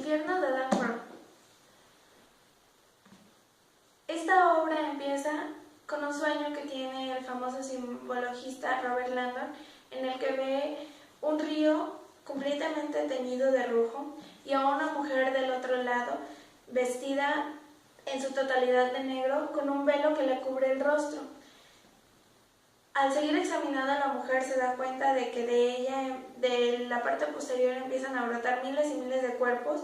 infierno de Dan Brown. Esta obra empieza con un sueño que tiene el famoso simbologista Robert Landon, en el que ve un río completamente teñido de rojo y a una mujer del otro lado vestida en su totalidad de negro con un velo que le cubre el rostro. Al seguir examinando a la mujer se da cuenta de que de la parte posterior empiezan a brotar miles y miles de cuerpos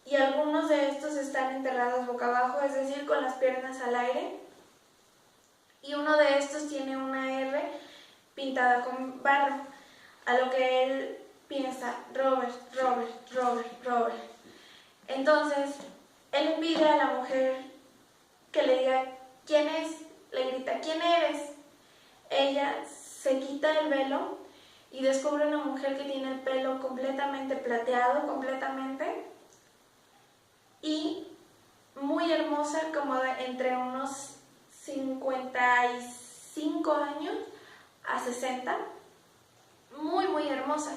y algunos de estos están enterrados boca abajo, es decir, con las piernas al aire, y uno de estos tiene una R pintada con barro, a lo que él piensa: Robert, Robert, Robert, Robert. Entonces, él le pide a la mujer que le diga quién es, le grita: ¿quién eres? Ella se quita el velo y descubre una mujer que tiene el pelo completamente plateado, y muy hermosa, como entre unos 55 años a 60, muy hermosa.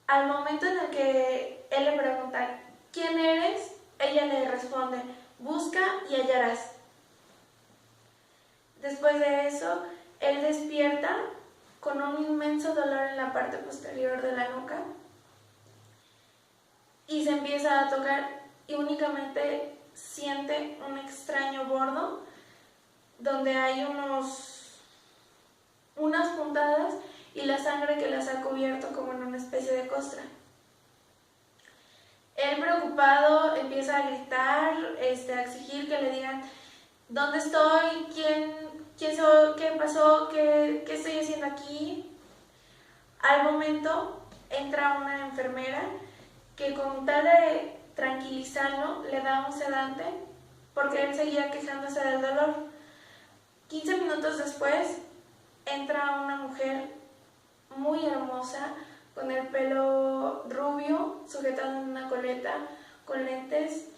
Al momento en el que él le pregunta ¿quién eres?, ella le responde: busca y hallarás. Después de eso, él despierta con un inmenso dolor en la parte posterior de la nuca y se empieza a tocar y únicamente siente un extraño bordo donde hay unas puntadas y la sangre que las ha cubierto como en una especie de costra. Él, preocupado, empieza a gritar, a exigir que le digan ¿dónde estoy? ¿Quién soy? ¿Qué pasó? ¿Qué estoy haciendo aquí? Al momento entra una enfermera que, con tal de tranquilizarlo, le da un sedante porque él seguía quejándose del dolor. 15 minutos después entra una mujer muy hermosa con el pelo rubio sujetado en una coleta, con lentes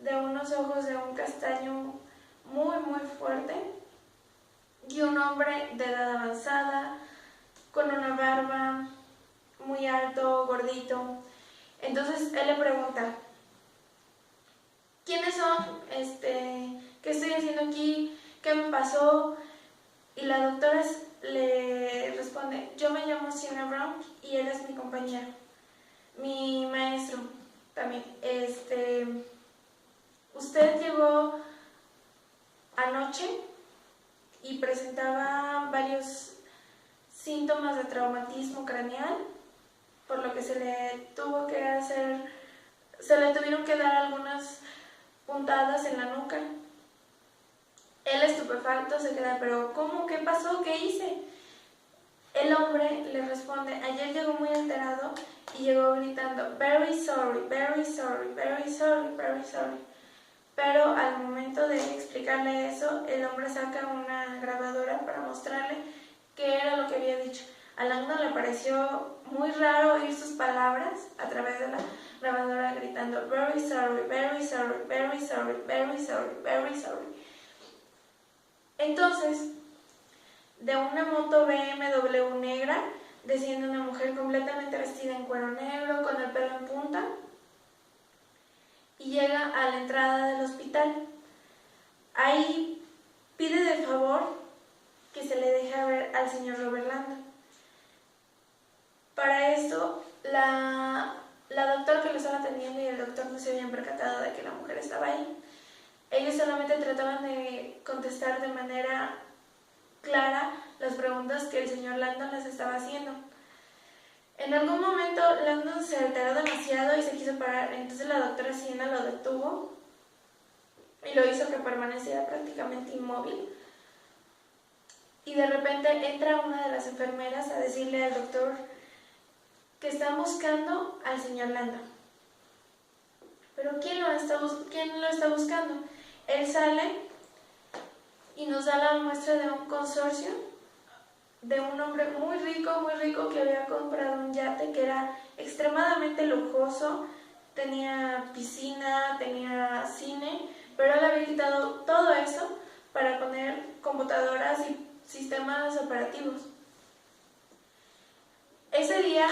de unos ojos de un castaño muy fuerte, y un hombre de edad avanzada con una barba, muy alto, gordito. Entonces él le pregunta: ¿quiénes son? ¿Qué estoy haciendo aquí? ¿Qué me pasó? Y la doctora le responde: yo me llamo Sienna Brown y él es mi compañero, mi maestro también. Usted llegó anoche y presentaba varios síntomas de traumatismo craneal, por lo que se le tuvieron que dar algunas puntadas en la nuca. Él, estupefacto, se queda: ¿pero cómo? ¿Qué pasó? ¿Qué hice? El hombre le responde: ayer llegó muy alterado y llegó gritando very sorry, very sorry, very sorry, very sorry. Pero al momento de explicarle eso, el hombre saca una grabadora para mostrarle qué era lo que había dicho. A Langdon le pareció muy raro oír sus palabras a través de la grabadora gritando very sorry, very sorry, very sorry, very sorry, very sorry. Entonces, de una moto BMW negra desciende una mujer completamente vestida en cuero negro, con el pelo en punta, y llega a la entrada del hospital. Ahí pide de favor que se le deje ver al señor Robert Landon. Para esto, la doctora que lo estaba atendiendo y el doctor no se habían percatado de que la mujer estaba ahí. Ellos solamente trataban de contestar de manera clara las preguntas que el señor Landon les estaba haciendo. En algún momento Landon se alteró demasiado y se quiso parar, entonces la doctora Sienna lo detuvo y lo hizo que permaneciera prácticamente inmóvil. Y de repente entra una de las enfermeras a decirle al doctor que están buscando al señor Landon. ¿Pero quién lo está buscando? Él sale y nos da la muestra de un consorcio de un hombre muy rico que había comprado un yate que era extremadamente lujoso, tenía piscina, tenía cine, pero él había quitado todo eso para poner computadoras y sistemas operativos. Ese día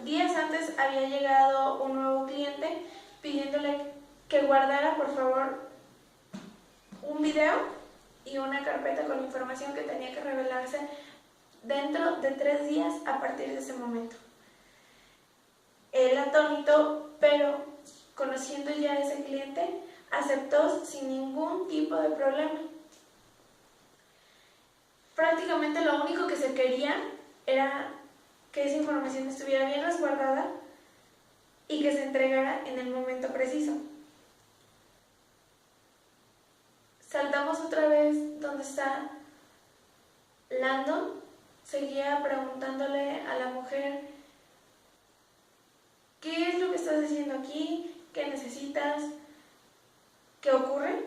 días antes había llegado un nuevo cliente pidiéndole que guardara por favor un video y una carpeta con información que tenía que revelarse dentro de 3 días a partir de ese momento. Él atónito, pero conociendo ya a ese cliente, aceptó sin ningún tipo de problema. Prácticamente lo único que se quería era que esa información estuviera bien resguardada y que se entregara en el momento preciso. Saltamos otra vez donde está Landon. Seguía preguntándole a la mujer: ¿qué es lo que estás haciendo aquí? ¿Qué necesitas? ¿Qué ocurre?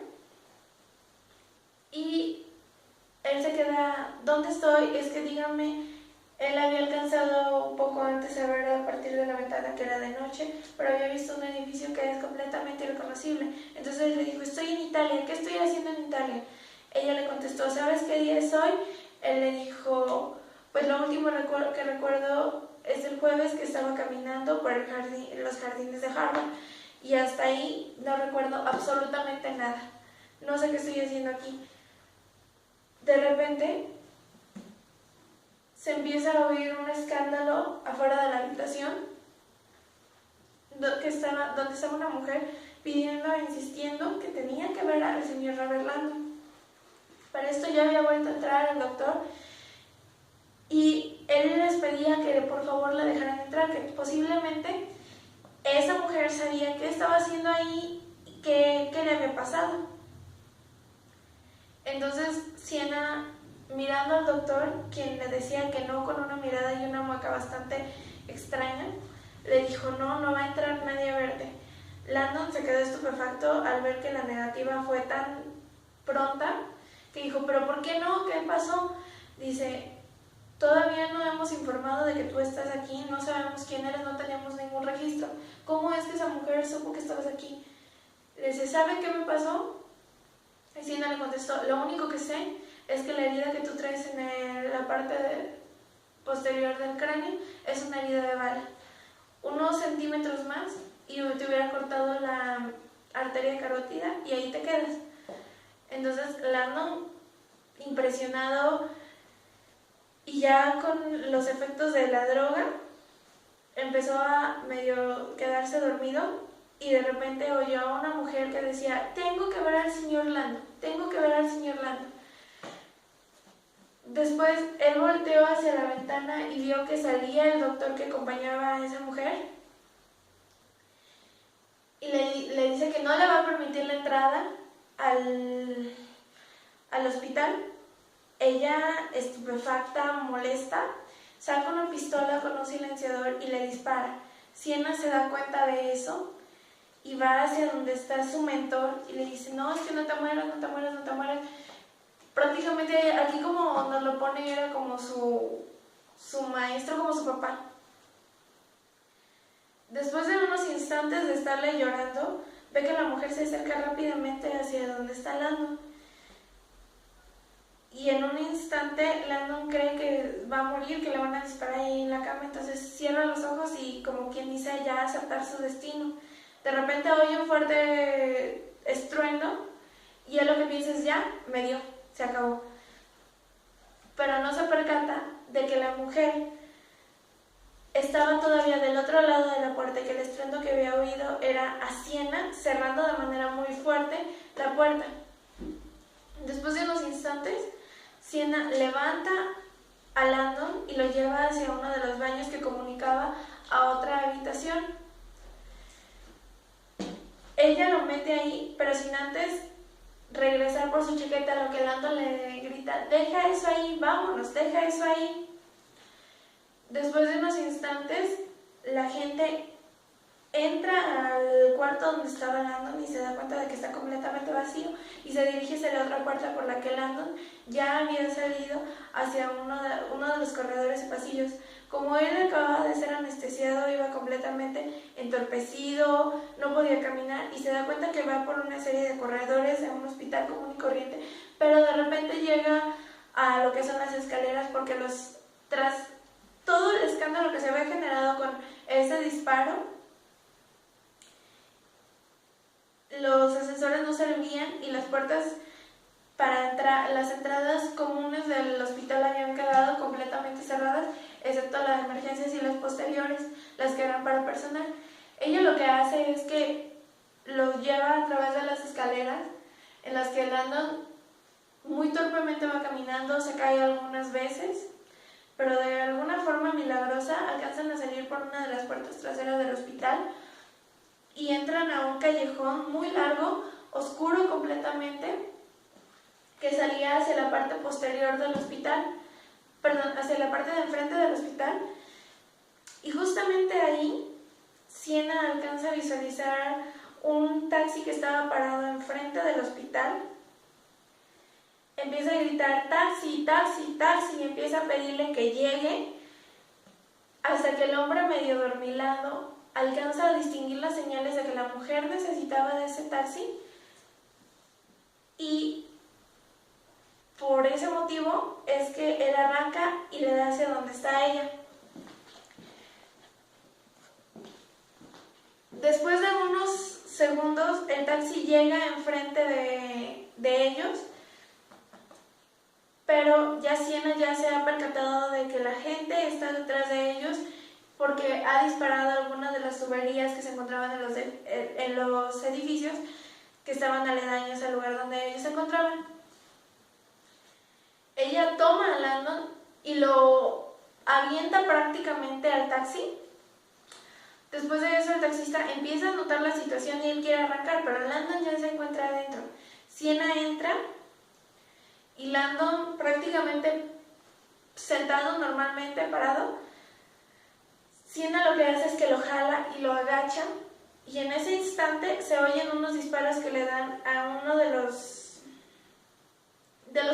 Y él se queda: ¿dónde estoy? Es que díganme. Él había alcanzado un poco antes a ver a partir de la ventana que era de noche, pero había visto un edificio que es completamente irreconocible. Entonces él le dijo: estoy en Italia, ¿qué estoy haciendo en Italia? Ella le contestó: ¿sabes qué día es hoy? Él le dijo: pues lo último que recuerdo es el jueves que estaba caminando por los jardines de Harvard, y hasta ahí no recuerdo absolutamente nada. No sé qué estoy haciendo aquí. De repente se empieza a oír un escándalo afuera de la habitación donde estaba una mujer pidiendo e insistiendo que tenía que ver al señor Robert Landon. Para esto ya había vuelto a entrar el doctor y él les pedía que por favor la dejaran entrar, que posiblemente esa mujer sabía qué estaba haciendo ahí y qué le había pasado. Entonces Sienna, mirando al doctor, quien le decía que no con una mirada y una mueca bastante extraña, le dijo: no va a entrar nadie a verte. Landon se quedó estupefacto al ver que la negativa fue tan pronta, que dijo: ¿pero por qué no? ¿Qué pasó? Dice: todavía no hemos informado de que tú estás aquí, no sabemos quién eres, no tenemos ningún registro. ¿Cómo es que esa mujer supo que estabas aquí? Le dice: ¿sabe qué me pasó? Y Sienna le contestó: lo único que sé es que la herida que tú traes en la parte posterior del cráneo es una herida de bala. Unos centímetros más y te hubiera cortado la arteria carótida y ahí te quedas. Entonces Landon, impresionado y ya con los efectos de la droga, empezó a medio quedarse dormido y de repente oyó a una mujer que decía: tengo que ver al señor Landon, tengo que ver al señor Landon. Después él volteó hacia la ventana y vio que salía el doctor que acompañaba a esa mujer y le dice que no le va a permitir la entrada al hospital. Ella, estupefacta, molesta, saca una pistola con un silenciador y le dispara. Sienna se da cuenta de eso y va hacia donde está su mentor y le dice: no, es que no te mueras, no te mueras, no te mueras. Prácticamente aquí, como nos lo pone, era como su maestro, como su papá. Después de unos instantes de estarle llorando, ve que la mujer se acerca rápidamente hacia donde está Landon. Y en un instante Landon cree que va a morir, que le van a disparar ahí en la cama. Entonces cierra los ojos y, como quien dice, ya aceptar su destino. De repente oye un fuerte estruendo y él lo que piensa es: ya, me dio, se acabó. Pero no se percata de que la mujer estaba todavía del otro lado de la puerta y que el estruendo que había oído era a Sienna cerrando de manera muy fuerte la puerta. Después de unos instantes, Sienna levanta a Landon y lo lleva hacia uno de los baños que comunicaba a otra habitación. Ella lo mete ahí, pero sin antes regresar por su chaqueta, a lo que Landon le grita: deja eso ahí, vámonos, deja eso ahí. Después de unos instantes, la gente entra al cuarto donde estaba Landon y se da cuenta de que está completamente vacío y se dirige hacia la otra puerta por la que Landon ya había salido hacia uno de los corredores y pasillos. Como él acababa de ser anestesiado, iba completamente entorpecido, no podía caminar y se da cuenta que va por una serie de corredores de un hospital común y corriente, pero de repente llega a lo que son las escaleras, porque todo el escándalo que se había generado con ese disparo, los ascensores no servían y las puertas para entrar, las entradas comunes del hospital habían quedado completamente cerradas, excepto las de emergencias y las posteriores, las que eran para personal. Ella lo que hace es que los lleva a través de las escaleras, en las que Landon muy torpemente va caminando, se cae algunas veces, pero de alguna forma milagrosa alcanzan a salir por una de las puertas traseras del hospital y entran a un callejón muy largo, oscuro completamente, que salía hacia la parte posterior del hospital, perdón, hacia la parte de enfrente del hospital, y justamente ahí Sienna alcanza a visualizar un taxi que estaba parado enfrente del hospital. Empieza a gritar taxi, taxi, taxi, y empieza a pedirle que llegue, hasta que el hombre medio dormilado alcanza a distinguir las señales de que la mujer necesitaba de ese taxi, y por ese motivo es que él arranca y le da hacia donde está ella. Después de unos segundos, el taxi llega enfrente de ellos, pero ya Sienna ya se ha percatado de que la gente está detrás de ellos porque ha disparado algunas de las tuberías que se encontraban en los edificios que estaban aledaños al lugar donde ellos se encontraban. Ella toma a Landon y lo avienta prácticamente al taxi. Después de eso, el taxista empieza a notar la situación y él quiere arrancar, pero Landon ya se encuentra adentro. Sienna entra y Landon, prácticamente sentado normalmente, parado, Sienna lo que hace es que lo jala y lo agacha, y en ese instante se oyen unos disparos que le dan a uno de los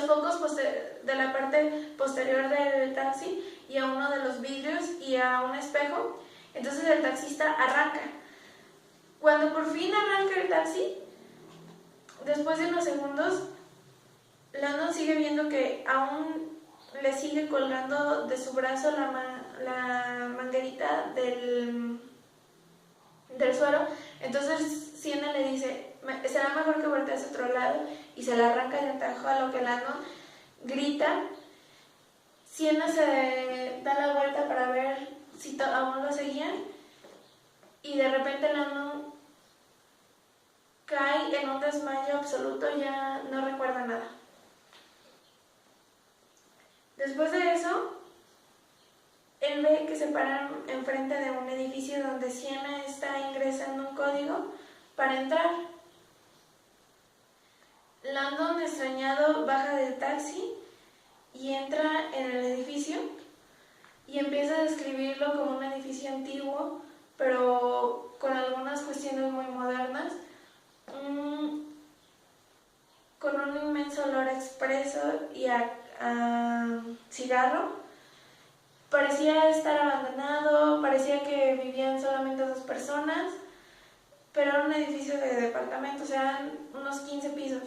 focos de la parte posterior del taxi y a uno de los vidrios y a un espejo. Entonces el taxista arranca. Cuando por fin arranca el taxi, después de unos segundos, Landon sigue viendo que aún le sigue colgando de su brazo la manguerita del suero. Entonces Sienna le dice, será mejor que voltees a otro lado, y se la arranca de tajo, a lo que Landon grita. Sienna se da la vuelta para ver si aún lo seguían, y de repente Landon cae en un desmayo absoluto, ya no recuerda nada. Después de eso, él ve que se paran enfrente de un edificio donde Sienna está ingresando un código para entrar. Landon, extrañado, baja del taxi y entra en el edificio y empieza a describirlo como un edificio antiguo, pero con algunas cuestiones muy modernas, con un inmenso olor a expreso y a cigarro. Parecía estar abandonado, parecía que vivían solamente 2 personas, pero era un edificio de departamentos, eran unos 15 pisos.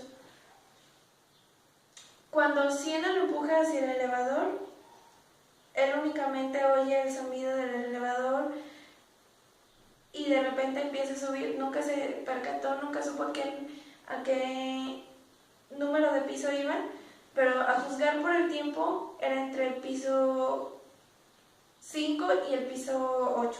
Cuando Sienna lo empuja hacia el elevador, él únicamente oye el sonido del elevador y de repente empieza a subir. Nunca se percató, nunca supo a qué número de piso iba, pero a juzgar por el tiempo era entre el piso 5 y el piso 8.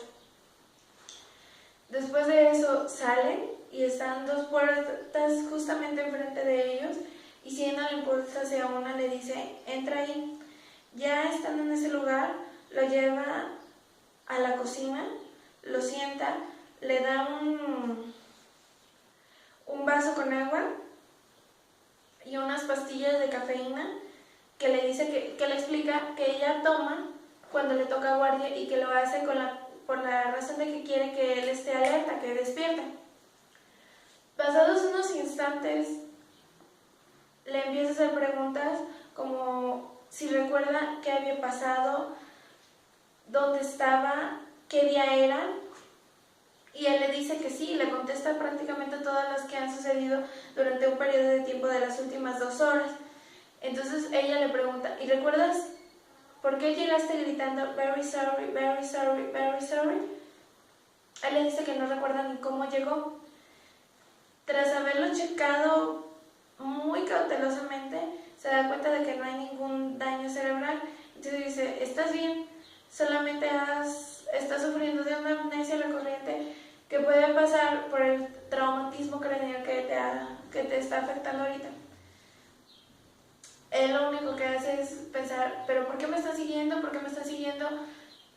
Después de eso salen y están 2 puertas justamente enfrente de ellos, y Sienna le impulsa hacia una, le dice, entra ahí. Ya estando en ese lugar, lo lleva a la cocina, lo sienta, le da un vaso con agua y unas pastillas de cafeína que le dice que le explica que ella toma cuando le toca guardia y que lo hace por la razón de que quiere que él esté alerta, que despierte. Pasados unos instantes, le empieza a hacer preguntas como si recuerda qué había pasado, dónde estaba, qué día era, y él le dice que sí, le contesta prácticamente todas las que han sucedido durante un periodo de tiempo de las últimas 2 horas. Entonces ella le pregunta, ¿y recuerdas por qué llegaste gritando very sorry, very sorry, very sorry? Él le dice que no recuerda ni cómo llegó. Tras haberlo checado muy cautelosamente, se da cuenta de que no hay ningún daño cerebral. Entonces dice, ¿estás bien? Solamente estás sufriendo de una amnesia recurrente que puede pasar por el traumatismo craneal que te está afectando ahorita. Él lo único que hace es pensar, ¿pero por qué me están siguiendo? ¿Por qué me están siguiendo?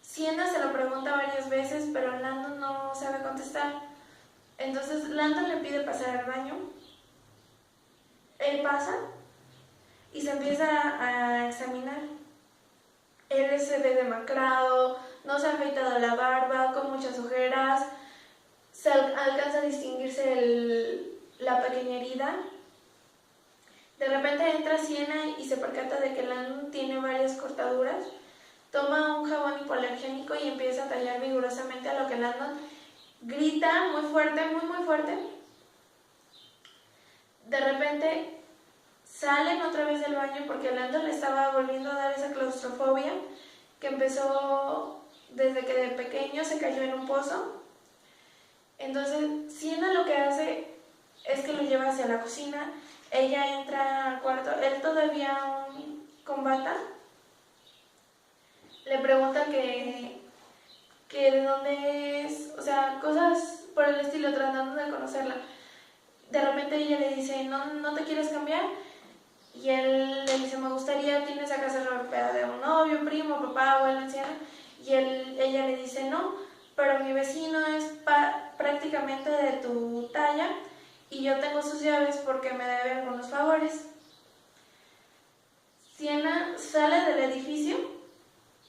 Sienna se lo pregunta varias veces, pero Landon no sabe contestar. Entonces Landon le pide pasar al baño. Él pasa y se empieza a examinar. Él se ve demacrado, no se ha afeitado la barba, con muchas ojeras, se alcanza a distinguirse la pequeña herida. De repente entra Sienna y se percata de que Landon tiene varias cortaduras. Toma un jabón hipoalergénico y empieza a tallar vigorosamente, a lo que Landon grita muy fuerte, muy fuerte. De repente salen otra vez del baño porque a Landon le estaba volviendo a dar esa claustrofobia que empezó desde que de pequeño se cayó en un pozo. Entonces Sienna lo que hace es que lo lleva hacia la cocina. Ella entra al cuarto, él todavía aún con bata. Le pregunta que de dónde es, o sea, cosas por el estilo, tratando de conocerla. De repente ella le dice, ¿no te quieres cambiar? Y él le dice, me gustaría, tienes acaso ropa de un novio, primo, papá, abuelo, anciano. Y ella le dice, no, pero mi vecino es prácticamente de tu talla y yo tengo sus llaves porque me debe algunos favores. Sienna sale del edificio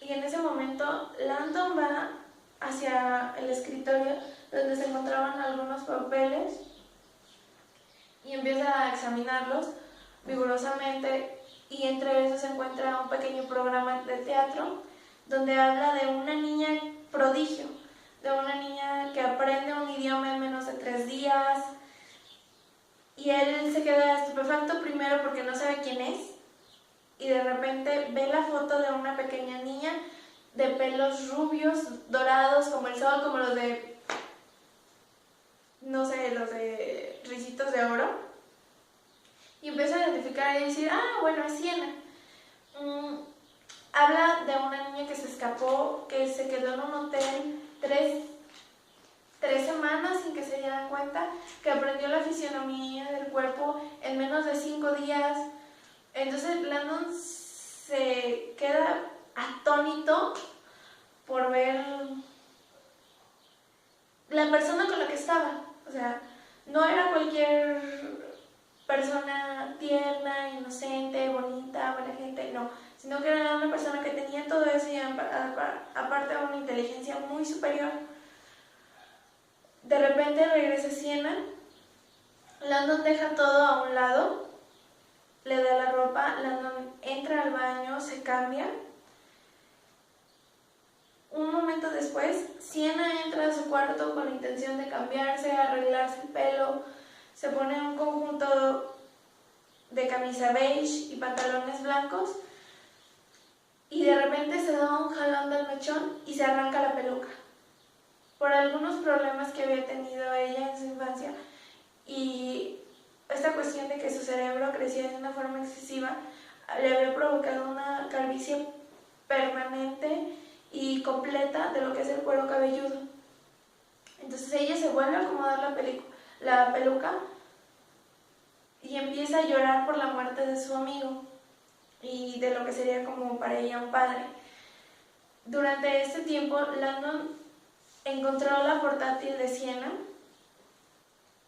y en ese momento Landon va hacia el escritorio donde se encontraban algunos papeles y empieza a examinarlos vigorosamente, y entre esos se encuentra un pequeño programa de teatro donde habla de una niña prodigio, de una niña que aprende un idioma en menos de 3 días, y él se queda estupefacto primero porque no sabe quién es, y de repente ve la foto de una pequeña niña de pelos rubios, dorados como el sol, como los de, no sé, los de Ricitos de Oro. Y empieza a identificar y decir, bueno, es Sienna. Habla de una niña que se escapó, que se quedó en un hotel 3 semanas sin que se dieran cuenta, que aprendió la fisionomía del cuerpo en menos de 5 días. Entonces Landon se queda atónito por ver la persona con la que estaba. O sea, no era cualquier persona tierna, inocente, bonita, buena gente, no, sino que era una persona que tenía todo eso y aparte una inteligencia muy superior. De repente regresa a Sienna, Landon deja todo a un lado, le da la ropa, Landon entra al baño, se cambia. Un momento después, Sienna entra a su cuarto con la intención de cambiarse, arreglarse el pelo, se pone un conjunto de camisa beige y pantalones blancos y de repente se da un jalón del mechón y se arranca la peluca. Por algunos problemas que había tenido ella en su infancia y esta cuestión de que su cerebro crecía de una forma excesiva le había provocado una calvicie permanente y completa de lo que es el cuero cabelludo. Entonces ella se vuelve a acomodar la peluca y empieza a llorar por la muerte de su amigo y de lo que sería como para ella un padre. Durante este tiempo, Landon encontró la portátil de Sienna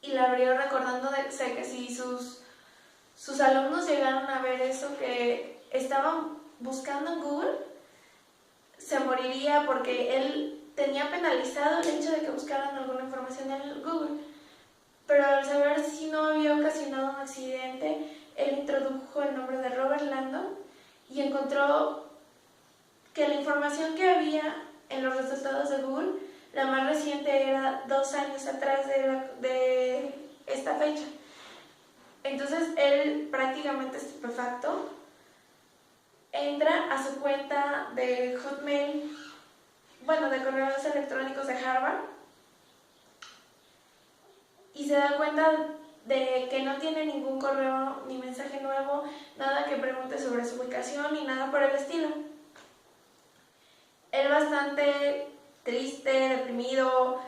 y la abrió recordando que si sus alumnos llegaron a ver eso que estaban buscando en Google, se moriría porque él tenía penalizado el hecho de que buscaran alguna información en Google. Pero al saber si no había ocasionado un accidente, él introdujo el nombre de Robert Landon y encontró que la información que había en los resultados de Google, la más reciente era 2 años atrás de esta fecha. Entonces él, prácticamente estupefacto, entra a su cuenta de de correos electrónicos de Harvard, y se da cuenta de que no tiene ningún correo ni mensaje nuevo, nada que pregunte sobre su ubicación ni nada por el estilo. Él bastante triste, deprimido,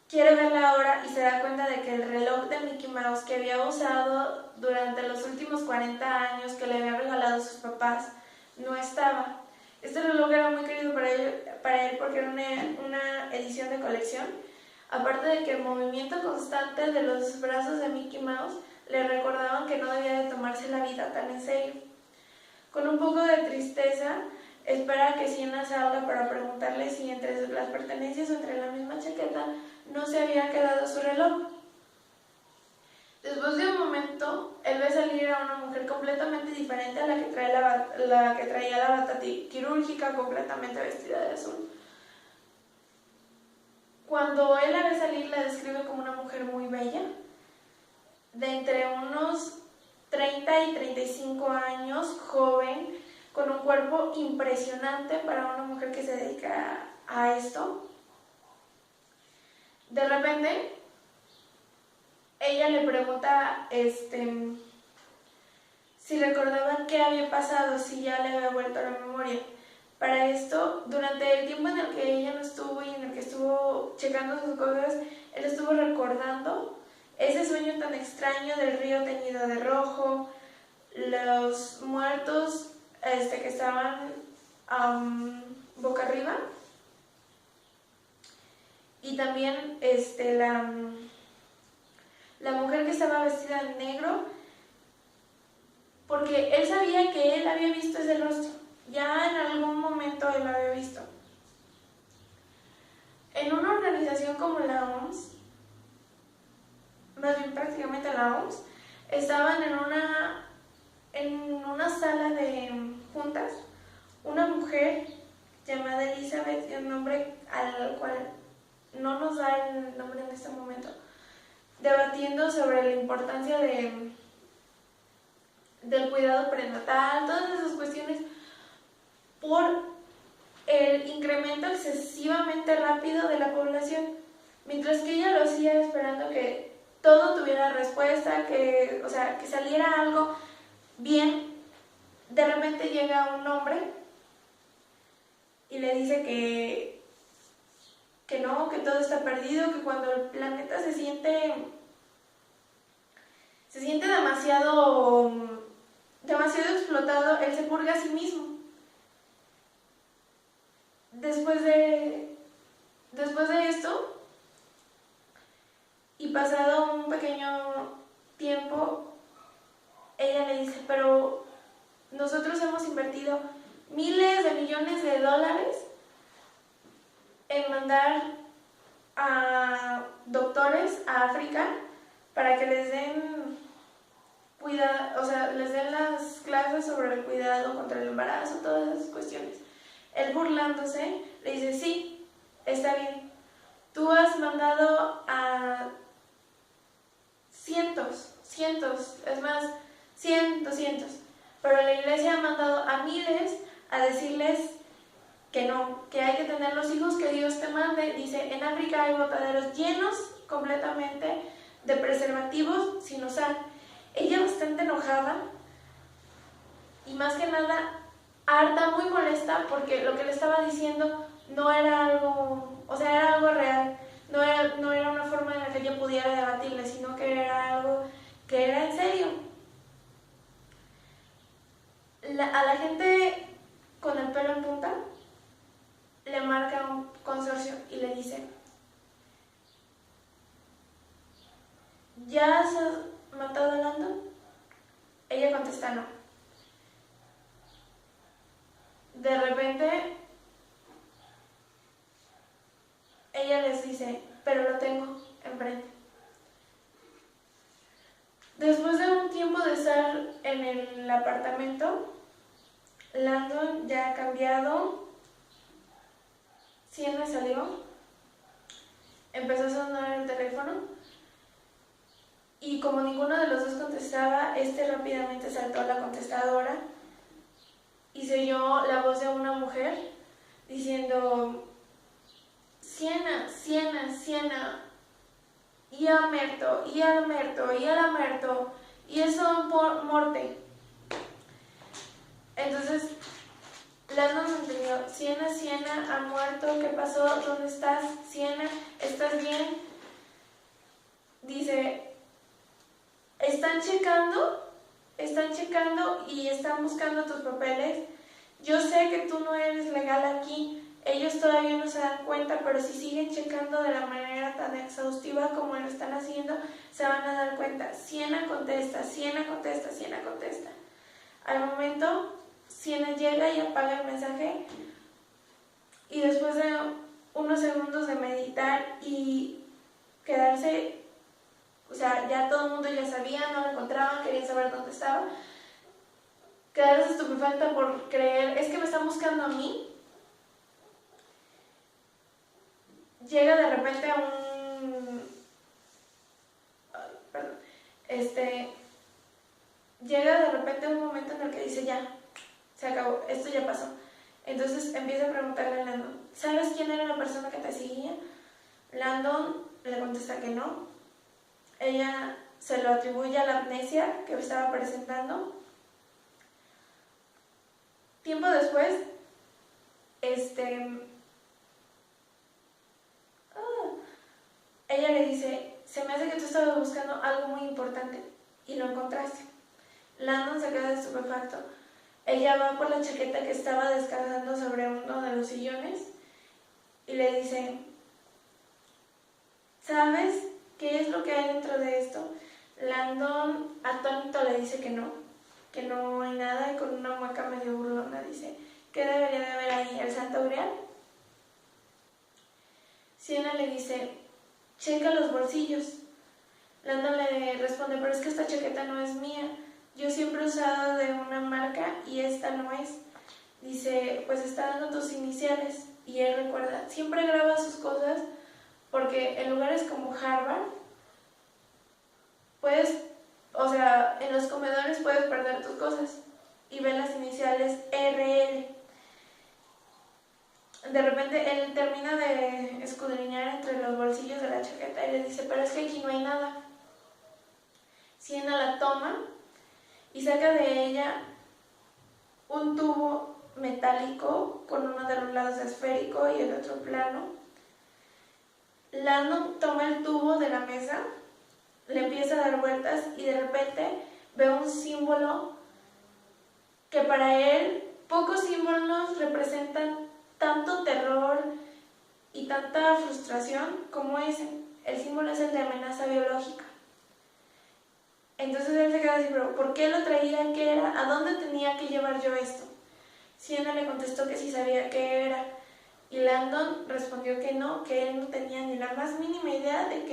quiere ver la hora y se da cuenta de que el reloj de Mickey Mouse que había usado durante los últimos 40 años que le habían regalado sus papás no estaba. Este reloj era muy querido para él porque era una edición de colección. Aparte de que el movimiento constante de los brazos de Mickey Mouse le recordaban que no debía de tomarse la vida tan en serio. Con un poco de tristeza, espera que Sienna salga para preguntarle si entre las pertenencias o entre la misma chaqueta no se había quedado su reloj. Después de un momento, él ve salir a una mujer completamente diferente a la que traía la bata quirúrgica, completamente vestida de azul. Cuando él la ve salir, la describe como una mujer muy bella, de entre unos 30 y 35 años, joven, con un cuerpo impresionante para una mujer que se dedica a esto. De repente, ella le pregunta si recordaba qué había pasado, si ya le había vuelto a la memoria. Para esto, durante el tiempo en el que ella no estuvo y en el que estuvo checando sus cosas, él estuvo recordando ese sueño tan extraño del río teñido de rojo, los muertos que estaban boca arriba, y también la mujer que estaba vestida de negro, porque él sabía que él había visto ese rostro. Ya en algún momento él lo había visto. En una organización como la OMS, más bien prácticamente la OMS, estaban en una sala de juntas, una mujer llamada Elizabeth, un nombre al cual no nos da el nombre en este momento, debatiendo sobre la importancia del cuidado prenatal, todas esas cuestiones, por el incremento excesivamente rápido de la población, mientras que ella lo hacía esperando que todo tuviera respuesta, que saliera algo bien. De repente llega un hombre y le dice que no, que todo está perdido, que cuando el planeta se siente demasiado explotado, él se purga a sí mismo. Después de esto, y pasado un pequeño tiempo, ella le dice, pero nosotros hemos invertido miles de millones de dólares en mandar a doctores a África para que les den les den las clases sobre el cuidado contra el embarazo, todas esas cuestiones. Él, burlándose, le dice, sí, está bien, tú has mandado a cientos, es más, 100, 200, pero la iglesia ha mandado a miles a decirles que no, que hay que tener los hijos que Dios te mande. Dice, en África hay botaderos llenos completamente de preservativos sin usar. Ella, bastante enojada y más que nada harta, muy molesta, porque lo que le estaba diciendo no era algo, era algo real, no era una forma en la que ella pudiera debatirle, sino que era algo que era en serio. A la gente con el pelo en punta le marca un consorcio y le dice, ¿ya has matado a Landon? Ella contesta no. De repente ella les dice, pero lo tengo enfrente. Después de un tiempo de estar en el apartamento, Landon ya ha cambiado, Sienna salió, empezó a sonar el teléfono y como ninguno de los dos contestaba, rápidamente saltó a la contestadora y se oyó la voz de una mujer diciendo: Siena, Siena, Siena, io amerto, io amerto, io amerto, io sono morte. Entonces, Landon entendió: Siena, Siena, ha muerto, ¿qué pasó? ¿Dónde estás? Siena, ¿estás bien? Dice: están checando y están buscando tus papeles. Yo sé que tú no eres legal aquí. Ellos todavía no se dan cuenta, pero si siguen checando de la manera tan exhaustiva como lo están haciendo, se van a dar cuenta. Siena contesta, Siena contesta, Siena contesta. Al momento, Siena llega y apaga el mensaje, y después de unos segundos de meditar y quedarse, o sea, ya todo el mundo ya sabía, no lo encontraban, querían saber dónde estaba, quedarse estupefacta por creer: es que me están buscando a mí. Llega de repente a llega de repente un momento en el que dice: ya, se acabó, esto ya pasó. Entonces empieza a preguntarle a Landon: ¿sabes quién era la persona que te seguía? Landon le contesta que no. Ella se lo atribuye a la amnesia que estaba presentando. Tiempo después, ella le dice: se me hace que tú estabas buscando algo muy importante y lo encontraste. Landon se queda estupefacto. Ella va por la chaqueta que estaba descansando sobre uno de los sillones y le dice: ¿sabes qué es lo que hay dentro de esto? Landon, atónito, le dice que no hay nada, y con una mueca medio burlona dice: ¿qué debería de haber ahí? ¿El Santo Grial? Siena le dice: checa los bolsillos. Landon le responde: pero es que esta chaqueta no es mía, yo siempre he usado de una marca y esta no es. Dice: pues está dando tus iniciales. Y él recuerda, siempre graba sus cosas porque en lugares como Harvard en los comedores puedes perder tus cosas, y ve las iniciales RL. De repente él termina de escudriñar entre los bolsillos de la chaqueta y le dice: pero es que aquí no hay nada. Siena la toma y saca de ella un tubo metálico con uno de los lados esférico y el otro plano. Landon toma el tubo de la mesa, le empieza a dar vueltas y de repente ve un símbolo que para él pocos símbolos representan tanto terror y tanta frustración como ese. El símbolo es el de amenaza biológica. Entonces él se queda así: pero ¿por qué lo traía? ¿Qué era? ¿A dónde tenía que llevar yo esto? Siena le contestó que sí sabía qué era, y Landon respondió que no, que él no tenía ni la más mínima idea de que